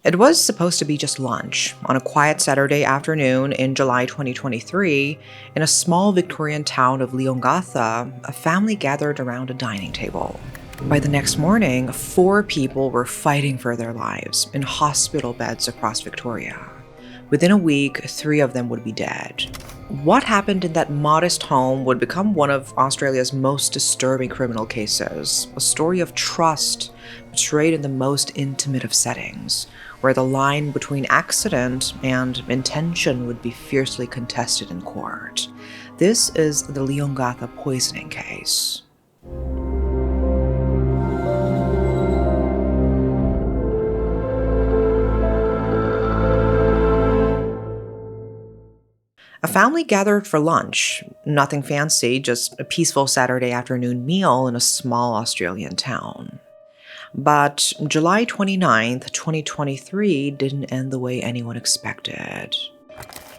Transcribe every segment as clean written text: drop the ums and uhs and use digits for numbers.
It was supposed to be just lunch on a quiet Saturday afternoon in July 2023 in a small Victorian town of Leongatha. A family gathered around a dining table. By the next morning, 4 people were fighting for their lives in hospital beds across Victoria. Within a week, 3 of them would be dead. What happened in that modest home would become one of Australia's most disturbing criminal cases, a story of trust portrayed in the most intimate of settings, where the line between accident and intention would be fiercely contested in court. This is the Leongatha poisoning case. A family gathered for lunch. Nothing fancy, just a peaceful Saturday afternoon meal in a small Australian town. But July 29th, 2023 didn't end the way anyone expected.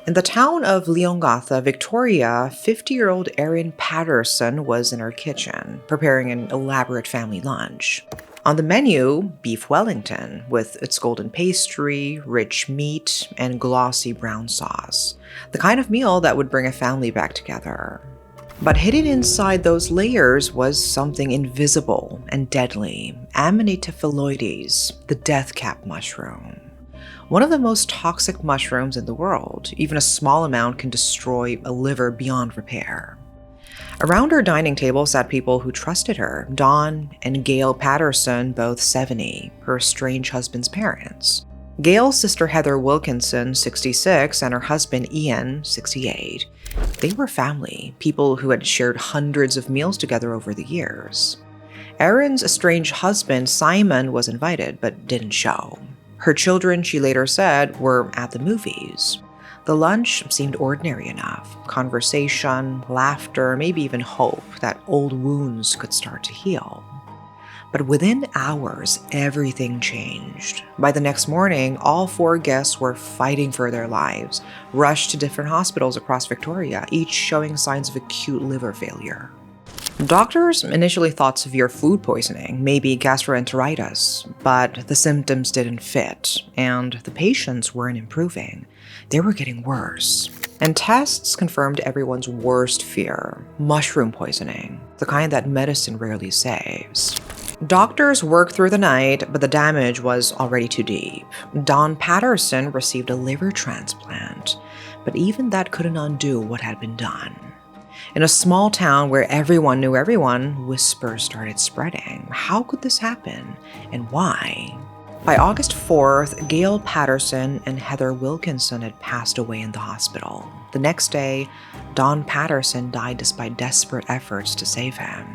In the town of Leongatha, Victoria, 50-year-old Erin Patterson was in her kitchen, preparing an elaborate family lunch. On the menu, beef Wellington, with its golden pastry, rich meat, and glossy brown sauce. The kind of meal that would bring a family back together. But hidden inside those layers was something invisible and deadly, Amanita phalloides, the death cap mushroom. One of the most toxic mushrooms in the world. Even a small amount can destroy a liver beyond repair. Around her dining table sat people who trusted her, Dawn and Gail Patterson, both 70, her estranged husband's parents. Gail's sister Heather Wilkinson, 66, and her husband Ian, 68. They were family, people who had shared hundreds of meals together over the years. Erin's estranged husband, Simon, was invited but didn't show. Her children, she later said, were at the movies. The lunch seemed ordinary enough. Conversation, laughter, maybe even hope that old wounds could start to heal. But within hours, everything changed. By the next morning, all 4 guests were fighting for their lives, rushed to different hospitals across Victoria, each showing signs of acute liver failure. Doctors initially thought severe food poisoning, maybe gastroenteritis, but the symptoms didn't fit, and the patients weren't improving. They were getting worse. And tests confirmed everyone's worst fear: mushroom poisoning, the kind that medicine rarely saves. Doctors worked through the night, but the damage was already too deep. Dawn Patterson received a liver transplant, but even that couldn't undo what had been done. In a small town where everyone knew everyone, whispers started spreading. How could this happen, and why? By August 4th, Gail Patterson and Heather Wilkinson had passed away in the hospital. The next day, Dawn Patterson died despite desperate efforts to save him.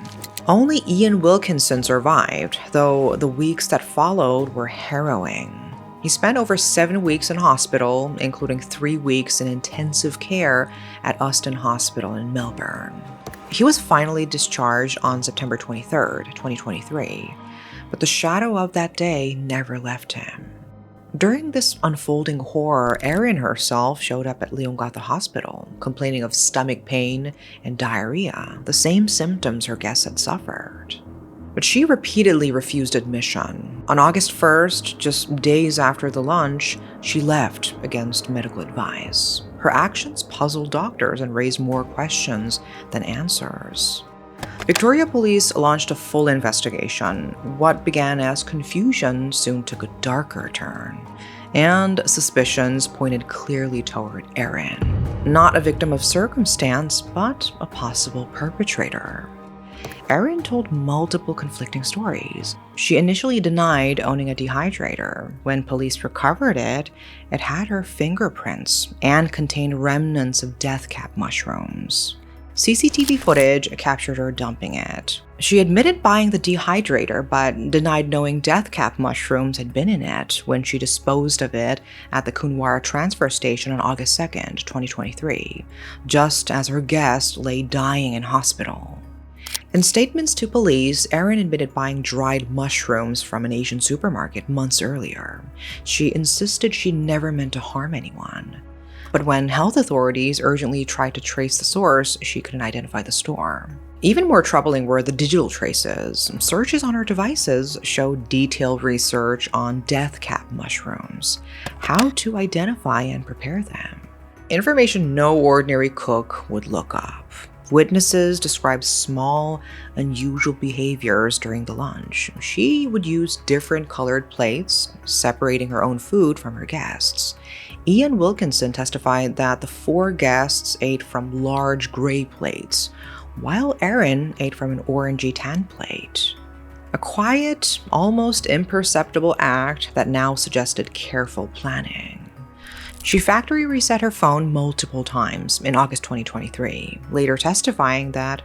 Only Ian Wilkinson survived, though the weeks that followed were harrowing. He spent over 7 weeks in hospital, including 3 weeks in intensive care at Austin Hospital in Melbourne. He was finally discharged on September 23rd, 2023, but the shadow of that day never left him. During this unfolding horror, Erin herself showed up at Leongatha Hospital, complaining of stomach pain and diarrhea, the same symptoms her guests had suffered. But she repeatedly refused admission. On August 1st, just days after the lunch, she left against medical advice. Her actions puzzled doctors and raised more questions than answers. Victoria Police launched a full investigation. What began as confusion soon took a darker turn, and suspicions pointed clearly toward Erin. Not a victim of circumstance, but a possible perpetrator. Erin told multiple conflicting stories. She initially denied owning a dehydrator. When police recovered it, it had her fingerprints and contained remnants of death cap mushrooms. CCTV footage captured her dumping it. She admitted buying the dehydrator, but denied knowing death cap mushrooms had been in it when she disposed of it at the Coonawarra transfer station on August 2nd, 2023, just as her guest lay dying in hospital. In statements to police, Erin admitted buying dried mushrooms from an Asian supermarket months earlier. She insisted she never meant to harm anyone. But when health authorities urgently tried to trace the source, she couldn't identify the store. Even more troubling were the digital traces. Searches on her devices showed detailed research on death cap mushrooms, how to identify and prepare them. Information no ordinary cook would look up. Witnesses described small, unusual behaviors during the lunch. She would use different colored plates, separating her own food from her guests. Ian Wilkinson testified that the 4 guests ate from large gray plates, while Erin ate from an orangey tan plate. A quiet, almost imperceptible act that now suggested careful planning. She factory reset her phone multiple times in August 2023, later testifying that,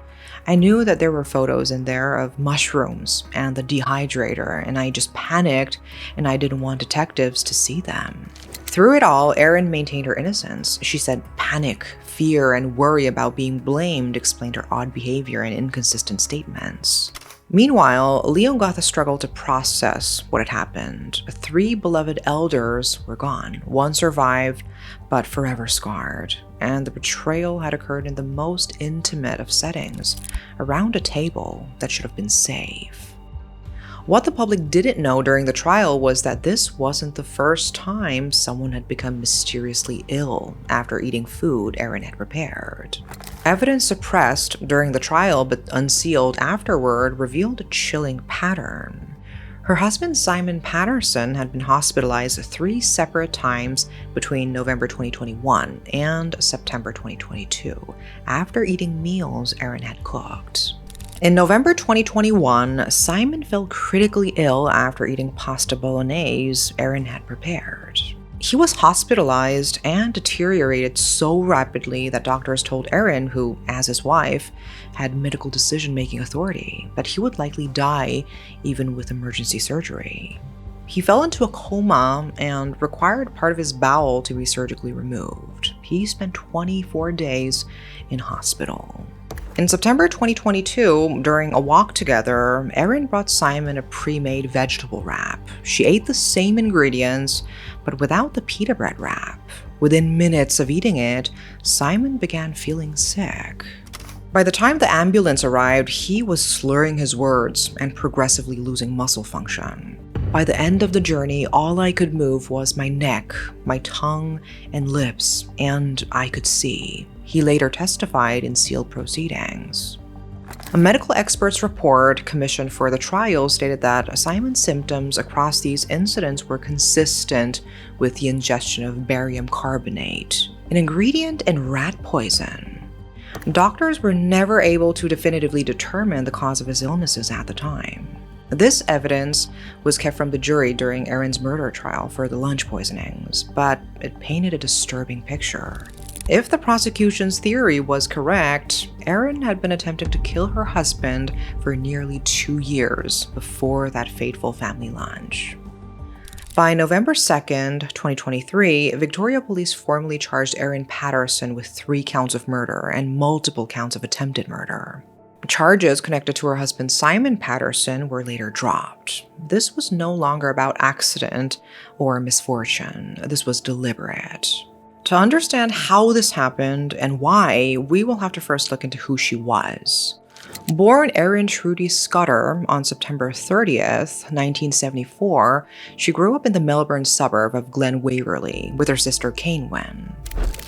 "I knew that there were photos in there of mushrooms and the dehydrator, and I just panicked and I didn't want detectives to see them." Through it all, Erin maintained her innocence. She said panic, fear, and worry about being blamed explained her odd behavior and inconsistent statements. Meanwhile, Leongatha struggled to process what had happened. 3 beloved elders were gone. 1 survived, but forever scarred. And the betrayal had occurred in the most intimate of settings, around a table that should have been safe. What the public didn't know during the trial was that this wasn't the first time someone had become mysteriously ill after eating food Erin had prepared. Evidence suppressed during the trial but unsealed afterward revealed a chilling pattern. Her husband Simon Patterson had been hospitalized 3 separate times between November 2021 and September 2022 after eating meals Erin had cooked. In November 2021, Simon fell critically ill after eating pasta bolognese Erin had prepared. He was hospitalized and deteriorated so rapidly that doctors told Erin, who, as his wife, had medical decision-making authority, that he would likely die even with emergency surgery. He fell into a coma and required part of his bowel to be surgically removed. He spent 24 days in hospital. In September 2022, during a walk together, Erin brought Simon a pre-made vegetable wrap. She ate the same ingredients, but without the pita bread wrap. Within minutes of eating it, Simon began feeling sick. By the time the ambulance arrived, he was slurring his words and progressively losing muscle function. By the end of the journey, all I could move was my neck, my tongue, and lips, and I could see. He later testified in sealed proceedings. A medical expert's report commissioned for the trial stated that Simon's symptoms across these incidents were consistent with the ingestion of barium carbonate, an ingredient in rat poison. Doctors were never able to definitively determine the cause of his illnesses at the time. This evidence was kept from the jury during Erin's murder trial for the lunch poisonings, but it painted a disturbing picture. If the prosecution's theory was correct, Erin had been attempting to kill her husband for nearly 2 years before that fateful family lunch. By November 2nd, 2023, Victoria police formally charged Erin Patterson with 3 counts of murder and multiple counts of attempted murder. Charges connected to her husband Simon Patterson were later dropped. This was no longer about accident or misfortune. This was deliberate. To understand how this happened and why, we will have to first look into who she was. Born Erin Trudy Scudder on September 30th, 1974, she grew up in the Melbourne suburb of Glen Waverley with her sister Cainwen.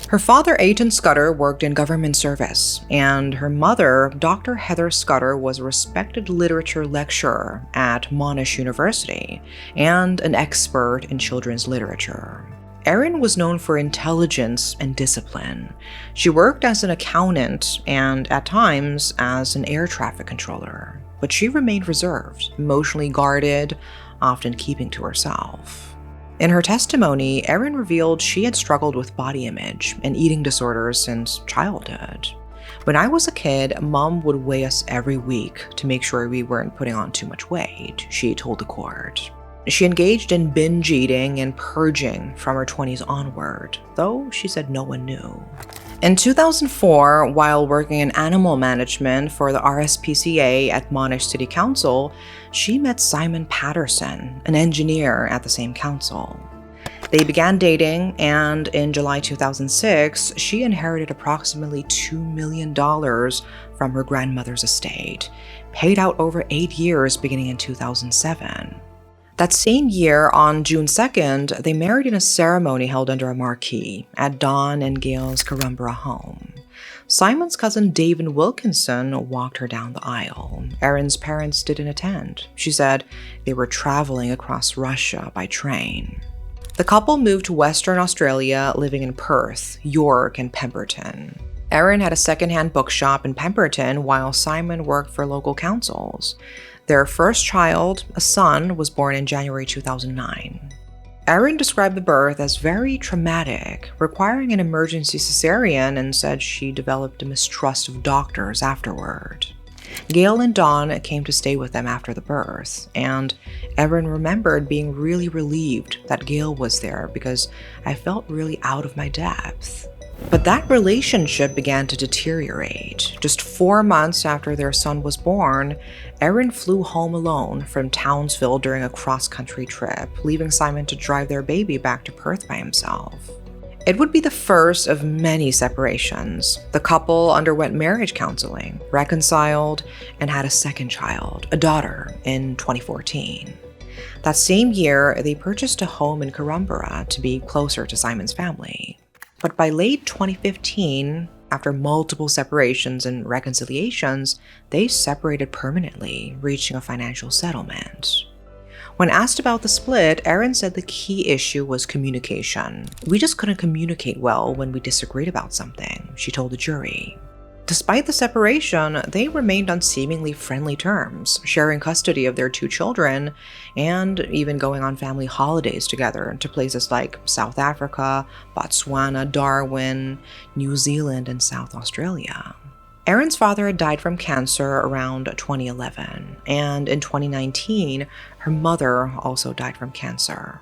Her father, Aiton Scudder, worked in government service, and her mother, Dr. Heather Scudder, was a respected literature lecturer at Monash University and an expert in children's literature. Erin was known for intelligence and discipline. She worked as an accountant and, at times, as an air traffic controller, but she remained reserved, emotionally guarded, often keeping to herself. In her testimony, Erin revealed she had struggled with body image and eating disorders since childhood. "When I was a kid, Mom would weigh us every week to make sure we weren't putting on too much weight," she told the court. She engaged in binge eating and purging from her 20s onward, though she said no one knew. In 2004, while working in animal management for the RSPCA at Monash City Council, she met Simon Patterson, an engineer at the same council. They began dating, and in July 2006, she inherited approximately $2 million from her grandmother's estate, paid out over 8 years beginning in 2007. That same year, on June 2nd, they married in a ceremony held under a marquee at Dawn and Gail's Corumba home. Simon's cousin David Wilkinson walked her down the aisle. Erin's parents didn't attend. She said they were traveling across Russia by train. The couple moved to Western Australia, living in Perth, York, and Pemberton. Erin had a secondhand bookshop in Pemberton while Simon worked for local councils. Their first child, a son, was born in January 2009. Erin described the birth as very traumatic, requiring an emergency cesarean, and said she developed a mistrust of doctors afterward. Gail and Dawn came to stay with them after the birth, and Erin remembered being really relieved that Gail was there because I felt really out of my depth. But that relationship began to deteriorate. Just 4 months after their son was born, Erin flew home alone from Townsville during a cross-country trip, leaving Simon to drive their baby back to Perth by himself. It would be the first of many separations. The couple underwent marriage counseling, reconciled, and had a second child, a daughter, in 2014. That same year, they purchased a home in Corumba to be closer to Simon's family. But by late 2015, after multiple separations and reconciliations, they separated permanently, reaching a financial settlement. When asked about the split, Erin said the key issue was communication. "We just couldn't communicate well when we disagreed about something," she told the jury. Despite the separation, they remained on seemingly friendly terms, sharing custody of their 2 children and even going on family holidays together to places like South Africa, Botswana, Darwin, New Zealand, and South Australia. Erin's father had died from cancer around 2011, and in 2019, her mother also died from cancer.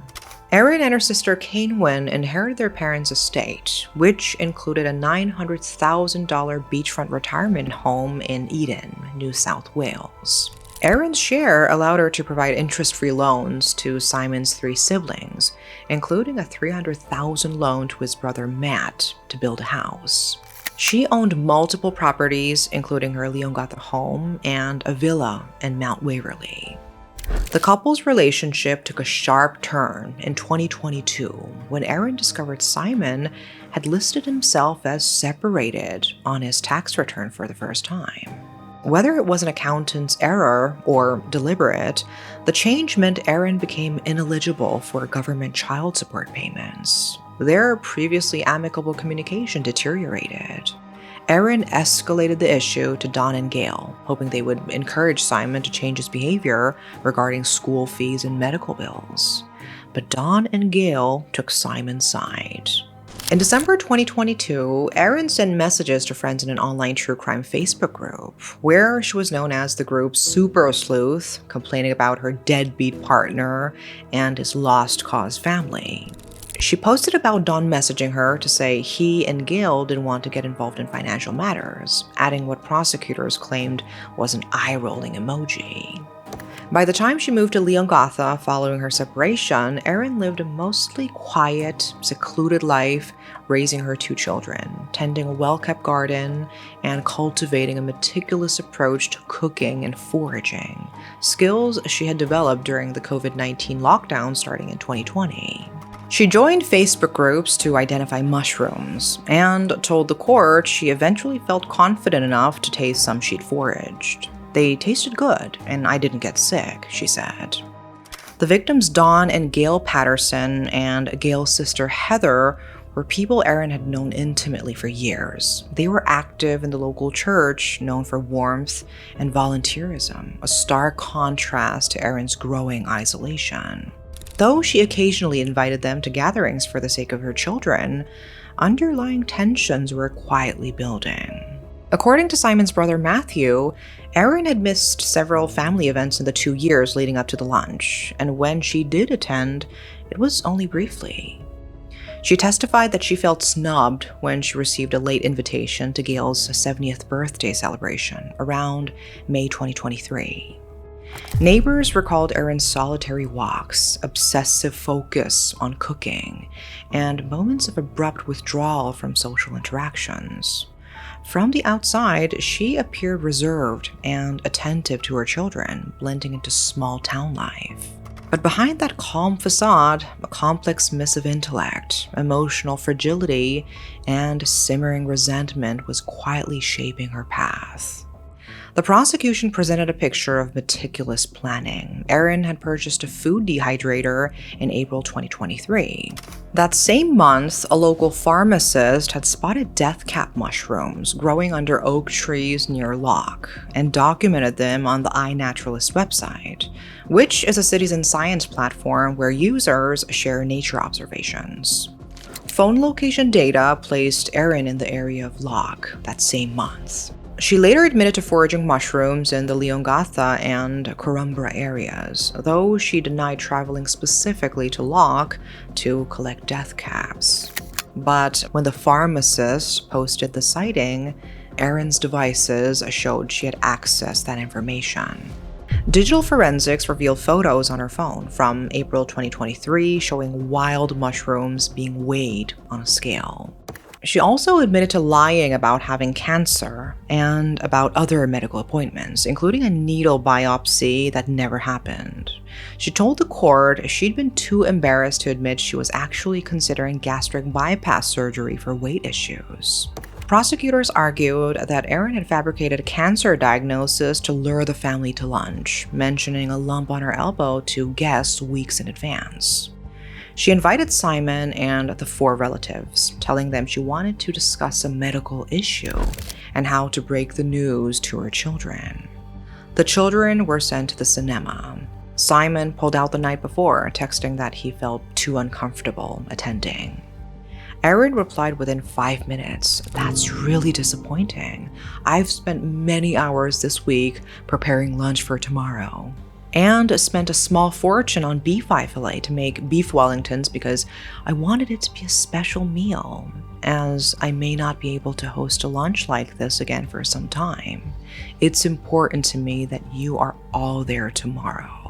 Erin and her sister Kainwen inherited their parents' estate, which included a $900,000 beachfront retirement home in Eden, New South Wales. Erin's share allowed her to provide interest-free loans to Simon's 3 siblings, including a $300,000 loan to his brother Matt to build a house. She owned multiple properties, including her Leongatha home and a villa in Mount Waverley. The couple's relationship took a sharp turn in 2022 when Erin discovered Simon had listed himself as separated on his tax return for the first time. Whether it was an accountant's error or deliberate, the change meant Erin became ineligible for government child support payments. Their previously amicable communication deteriorated. Erin escalated the issue to Dawn and Gail, hoping they would encourage Simon to change his behavior regarding school fees and medical bills. But Dawn and Gail took Simon's side. In December 2022, Erin sent messages to friends in an online true crime Facebook group, where she was known as the group's Super Sleuth, complaining about her deadbeat partner and his lost cause family. She posted about Dawn messaging her to say he and Gail didn't want to get involved in financial matters, adding what prosecutors claimed was an eye-rolling emoji. By the time she moved to Leongatha following her separation, Erin lived a mostly quiet, secluded life, raising her 2 children, tending a well-kept garden, and cultivating a meticulous approach to cooking and foraging, skills she had developed during the COVID-19 lockdown starting in 2020. She joined Facebook groups to identify mushrooms and told the court she eventually felt confident enough to taste some she'd foraged. "They tasted good, and I didn't get sick," she said. The victims Dawn and Gail Patterson and Gail's sister Heather were people Erin had known intimately for years. They were active in the local church, known for warmth and volunteerism, a stark contrast to Erin's growing isolation. Though she occasionally invited them to gatherings for the sake of her children, underlying tensions were quietly building. According to Simon's brother Matthew, Erin had missed several family events in the 2 years leading up to the lunch, and when she did attend, it was only briefly. She testified that she felt snubbed when she received a late invitation to Gail's 70th birthday celebration around May 2023. Neighbors recalled Erin's solitary walks, obsessive focus on cooking, and moments of abrupt withdrawal from social interactions. From the outside, she appeared reserved and attentive to her children, blending into small town life. But behind that calm facade, a complex mess of intellect, emotional fragility, and simmering resentment was quietly shaping her path. The prosecution presented a picture of meticulous planning. Erin had purchased a food dehydrator in April 2023. That same month, a local pharmacist had spotted death cap mushrooms growing under oak trees near Locke and documented them on the iNaturalist website, which is a citizen science platform where users share nature observations. Phone location data placed Erin in the area of Locke that same month. She later admitted to foraging mushrooms in the Leongatha and Corumbra areas, though she denied traveling specifically to Locke to collect death caps. But when the pharmacist posted the sighting, Erin's devices showed she had accessed that information. Digital forensics revealed photos on her phone from April 2023 showing wild mushrooms being weighed on a scale. She also admitted to lying about having cancer and about other medical appointments, including a needle biopsy that never happened. She told the court she'd been too embarrassed to admit she was actually considering gastric bypass surgery for weight issues. Prosecutors argued that Erin had fabricated a cancer diagnosis to lure the family to lunch, mentioning a lump on her elbow to guests weeks in advance. She invited Simon and the 4 relatives, telling them she wanted to discuss a medical issue and how to break the news to her children. The children were sent to the cinema. Simon pulled out the night before, texting that he felt too uncomfortable attending. Erin replied within 5 minutes, "That's really disappointing. I've spent many hours this week preparing lunch for tomorrow." And spent a small fortune on beef fillet to make beef Wellingtons because I wanted it to be a special meal, as I may not be able to host a lunch like this again for some time. It's important to me that you are all there tomorrow.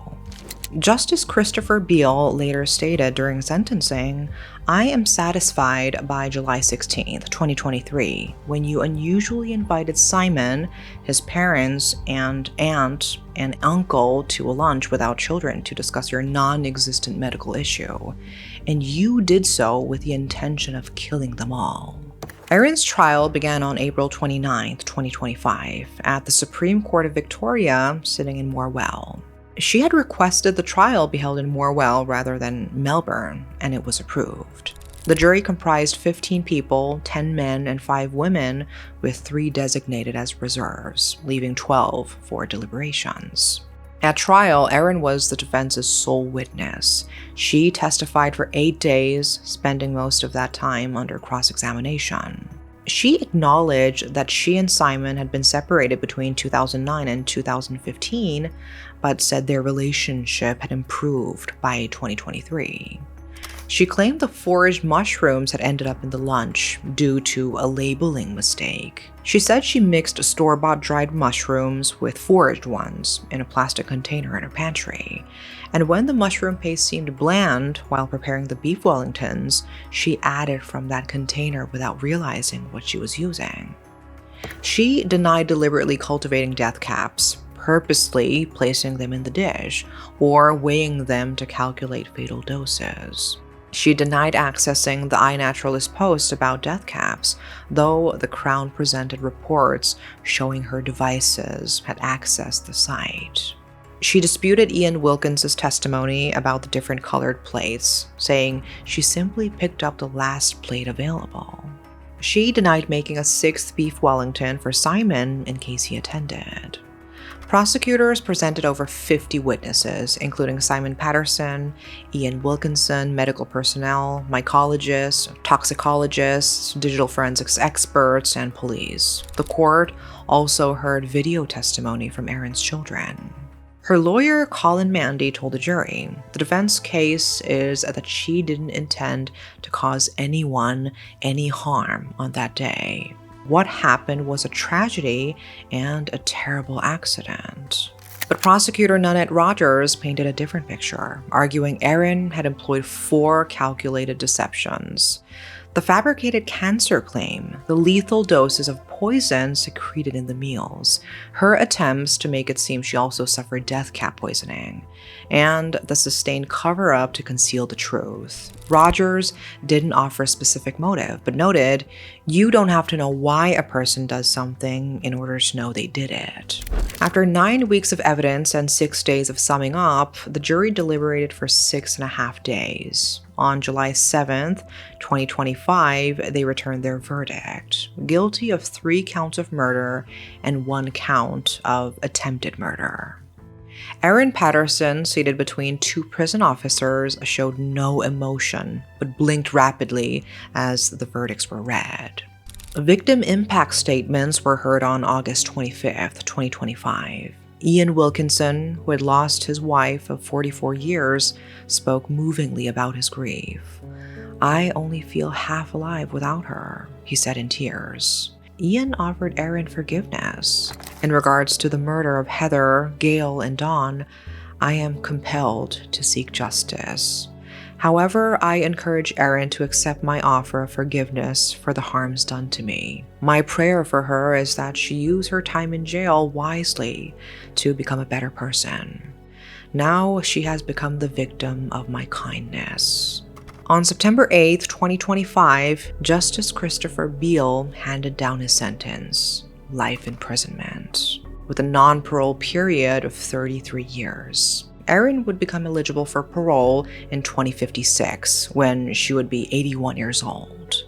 Justice Christopher Beale later stated during sentencing, "I am satisfied by July 16th, 2023, when you unusually invited Simon, his parents, and aunt and uncle to a lunch without children to discuss your non-existent medical issue, and you did so with the intention of killing them all." Erin's trial began on April 29th, 2025, at the Supreme Court of Victoria, sitting in Morwell. She had requested the trial be held in Morwell rather than Melbourne, and it was approved. The jury comprised 15 people, 10 men and 5 women, with 3 designated as reserves, leaving 12 for deliberations. At trial, Erin was the defense's sole witness. She testified for 8 days, spending most of that time under cross-examination. She acknowledged that she and Simon had been separated between 2009 and 2015, but said their relationship had improved by 2023. She claimed the foraged mushrooms had ended up in the lunch due to a labeling mistake. She said she mixed store-bought dried mushrooms with foraged ones in a plastic container in her pantry, and when the mushroom paste seemed bland while preparing the beef Wellingtons, she added from that container without realizing what she was using. She denied deliberately cultivating death caps, purposely placing them in the dish, or weighing them to calculate fatal doses. She denied accessing the iNaturalist post about death caps, though the Crown presented reports showing her devices had accessed the site. She disputed Ian Wilkins's testimony about the different colored plates, saying she simply picked up the last plate available. She denied making a 6th beef Wellington for Simon in case he attended. Prosecutors presented over 50 witnesses, including Simon Patterson, Ian Wilkinson, medical personnel, mycologists, toxicologists, digital forensics experts, and police. The court also heard video testimony from Erin's children. Her lawyer, Colin Mandy, told the jury, the defense case is that she didn't intend to cause anyone any harm on that day. What happened was a tragedy and a terrible accident. But prosecutor Nanette Rogers painted a different picture, arguing Erin had employed 4 calculated deceptions: the fabricated cancer claim, the lethal doses of poison secreted in the meals, her attempts to make it seem she also suffered death cap poisoning, and the sustained cover-up to conceal the truth. Rogers didn't offer a specific motive, but noted, "You don't have to know why a person does something in order to know they did it." After 9 weeks of evidence and 6 days of summing up, the jury deliberated for 6.5 days. On July 7th, 2025, they returned their verdict: guilty of 3 counts of murder and 1 count of attempted murder. Erin Patterson, seated between 2 prison officers, showed no emotion, but blinked rapidly as the verdicts were read. Victim impact statements were heard on August 25th, 2025. Ian Wilkinson, who had lost his wife of 44 years, spoke movingly about his grief. "I only feel half alive without her," he said in tears. Ian offered Erin forgiveness. "In regards to the murder of Heather, Gail, and Dawn, I am compelled to seek justice. However, I encourage Erin to accept my offer of forgiveness for the harms done to me. My prayer for her is that she use her time in jail wisely to become a better person. Now she has become the victim of my kindness." On September 8th, 2025, Justice Christopher Beale handed down his sentence: life imprisonment, with a non-parole period of 33 years. Erin would become eligible for parole in 2056, when she would be 81 years old.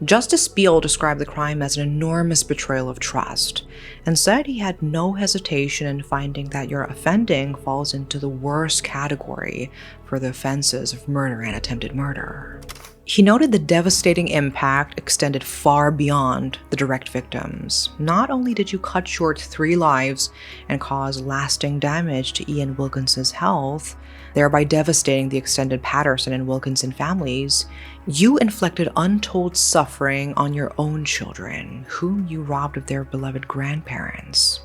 Justice Beale described the crime as an enormous betrayal of trust, and said he had no hesitation in finding that your offending falls into the worst category for the offenses of murder and attempted murder. He noted the devastating impact extended far beyond the direct victims. Not only did you cut short 3 lives and cause lasting damage to Ian Wilkinson's health, thereby devastating the extended Patterson and Wilkinson families, you inflicted untold suffering on your own children, whom you robbed of their beloved grandparents.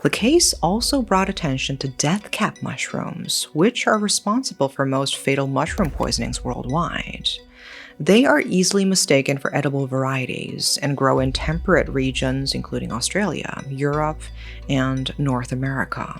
The case also brought attention to death cap mushrooms, which are responsible for most fatal mushroom poisonings worldwide. They are easily mistaken for edible varieties and grow in temperate regions including Australia, Europe, and North America.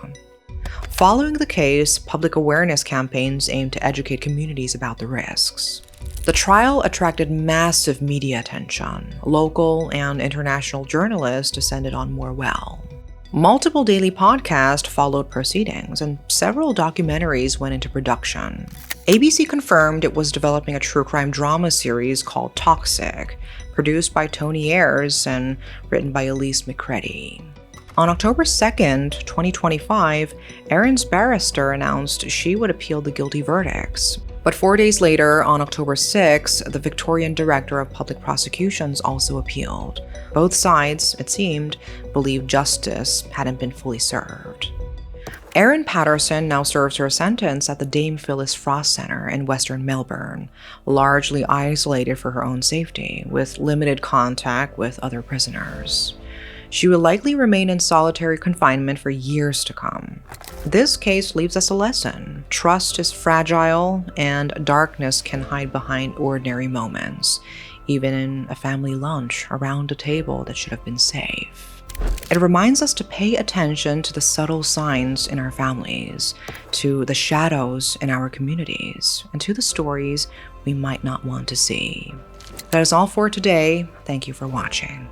Following the case, public awareness campaigns aimed to educate communities about the risks. The trial attracted massive media attention. Local and international journalists descended on more well. Multiple daily podcasts followed proceedings, and several documentaries went into production. ABC confirmed it was developing a true crime drama series called Toxic, produced by Tony Ayers and written by Elise McCready. On October 2nd, 2025, Erin's barrister announced she would appeal the guilty verdicts. But 4 days later, on October 6, the Victorian Director of Public Prosecutions also appealed. Both sides, it seemed, believed justice hadn't been fully served. Erin Patterson now serves her sentence at the Dame Phyllis Frost Centre in Western Melbourne, largely isolated for her own safety, with limited contact with other prisoners. She will likely remain in solitary confinement for years to come. This case leaves us a lesson. Trust is fragile, and darkness can hide behind ordinary moments, even in a family lunch around a table that should have been safe. It reminds us to pay attention to the subtle signs in our families, to the shadows in our communities, and to the stories we might not want to see. That is all for today. Thank you for watching.